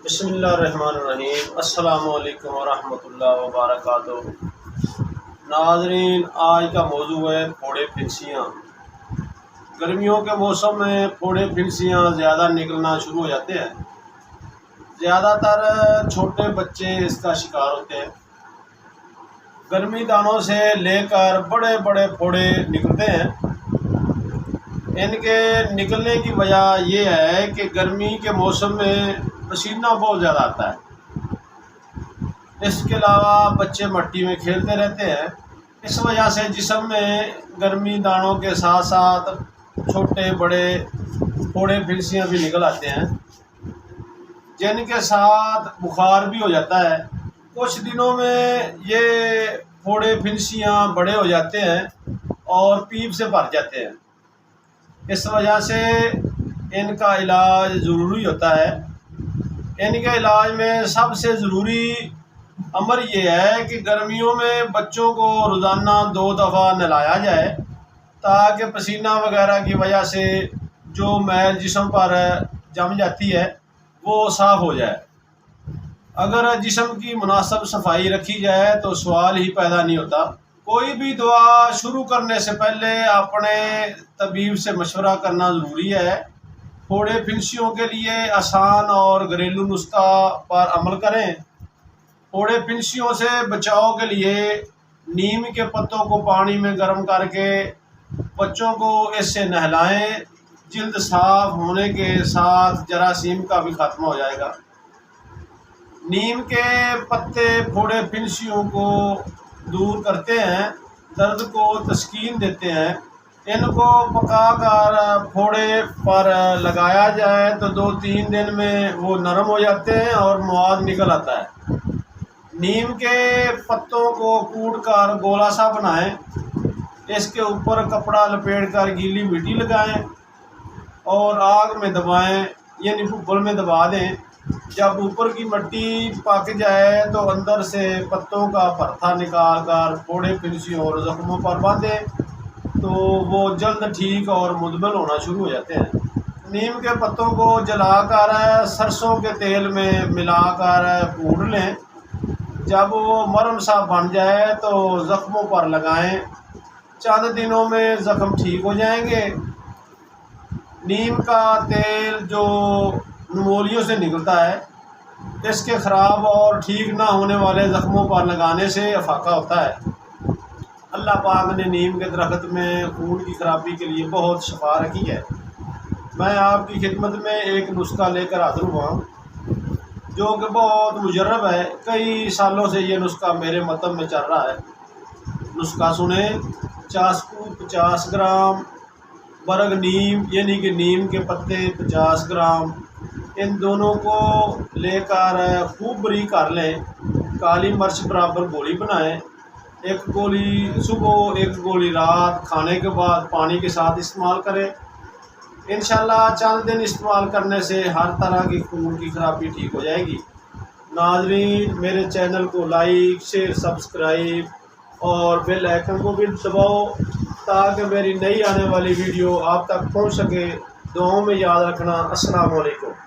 بسم اللہ الرحمن الرحیم۔ السلام علیکم ورحمۃ اللہ وبرکاتہ۔ ناظرین، آج کا موضوع ہے پھوڑے پھنسیاں۔ گرمیوں کے موسم میں پھوڑے پھنسیاں زیادہ نکلنا شروع ہو جاتے ہیں۔ زیادہ تر چھوٹے بچے اس کا شکار ہوتے ہیں۔ گرمی دانوں سے لے کر بڑے بڑے پھوڑے نکلتے ہیں۔ ان کے نکلنے کی وجہ یہ ہے کہ گرمی کے موسم میں پسینہ بہت زیادہ آتا ہے۔ اس کے علاوہ بچے مٹی میں کھیلتے رہتے ہیں۔ اس وجہ سے جسم میں گرمی دانوں کے ساتھ ساتھ چھوٹے بڑے پھوڑے پھنسیاں بھی نکل آتے ہیں، جن کے ساتھ بخار بھی ہو جاتا ہے۔ کچھ دنوں میں یہ پھوڑے پھنسیاں بڑے ہو جاتے ہیں اور پیپ سے بھر جاتے ہیں۔ اس وجہ سے ان کا علاج ضروری ہوتا ہے۔ ان کے علاج میں سب سے ضروری امر یہ ہے کہ گرمیوں میں بچوں کو روزانہ 2 دفعہ نہلایا جائے، تاکہ پسینہ وغیرہ کی وجہ سے جو میل جسم پر جم جاتی ہے وہ صاف ہو جائے۔ اگر جسم کی مناسب صفائی رکھی جائے تو سوال ہی پیدا نہیں ہوتا۔ کوئی بھی دعا شروع کرنے سے پہلے اپنے طبیب سے مشورہ کرنا ضروری ہے۔ پھوڑے پھنسیوں کے لیے آسان اور گھریلو نسخہ پر عمل کریں۔ پھوڑے پھنسیوں سے بچاؤ کے لیے نیم کے پتوں کو پانی میں گرم کر کے بچوں کو اس سے نہلائیں۔ جلد صاف ہونے کے ساتھ جراثیم کا بھی خاتمہ ہو جائے گا۔ نیم کے پتے پھوڑے پھنسیوں کو دور کرتے ہیں، درد کو تسکین دیتے ہیں۔ ان کو پکا کر پھوڑے پر لگایا جائے تو 2-3 دن میں وہ نرم ہو جاتے ہیں اور مواد نکل آتا ہے۔ نیم کے پتوں کو کوٹ کر گولا سا بنائیں۔ اس کے اوپر کپڑا لپیٹ کر گیلی مٹی لگائیں اور آگ میں دبائیں، یعنی بھوپل میں دبا دیں۔ جب اوپر کی مٹی پک جائے تو اندر سے پتوں کا پرتھا نکال کر پھوڑے پھنسیوں اور زخموں پر باندھیں تو وہ جلد ٹھیک اور مدمل ہونا شروع ہو جاتے ہیں۔ نیم کے پتوں کو جلا کر سرسوں کے تیل میں ملا کر کوٹ لیں۔ جب وہ مرہم سا بن جائے تو زخموں پر لگائیں۔ چند دنوں میں زخم ٹھیک ہو جائیں گے۔ نیم کا تیل جو نمولیوں سے نکلتا ہے، اس کے خراب اور ٹھیک نہ ہونے والے زخموں پر لگانے سے افاقہ ہوتا ہے۔ اللہ پاک نے نیم کے درخت میں خون کی خرابی کے لیے بہت شفا رکھی ہے۔ میں آپ کی خدمت میں ایک نسخہ لے کر حاضر ہوا ہوں جو کہ بہت مجرب ہے۔ کئی سالوں سے یہ نسخہ میرے مطلب میں چل رہا ہے۔ نسخہ سنیں۔ چاسکو 50 گرام، برگ نیم یعنی کہ نیم کے پتے 50 گرام، ان دونوں کو لے کر خوب بریک کر لیں۔ کالی مرچ برابر گولی بنائیں۔ 1 گولی صبح 1 گولی رات، کھانے کے بعد پانی کے ساتھ استعمال کریں۔ انشاءاللہ چند دن استعمال کرنے سے ہر طرح کی خون کی خرابی ٹھیک ہو جائے گی۔ ناظرین، میرے چینل کو لائک، شیئر، سبسکرائب اور بیل آئیکن کو بھی دباؤ تاکہ میری نئی آنے والی ویڈیو آپ تک پہنچ سکے۔ دعاؤں میں یاد رکھنا۔ السلام علیکم۔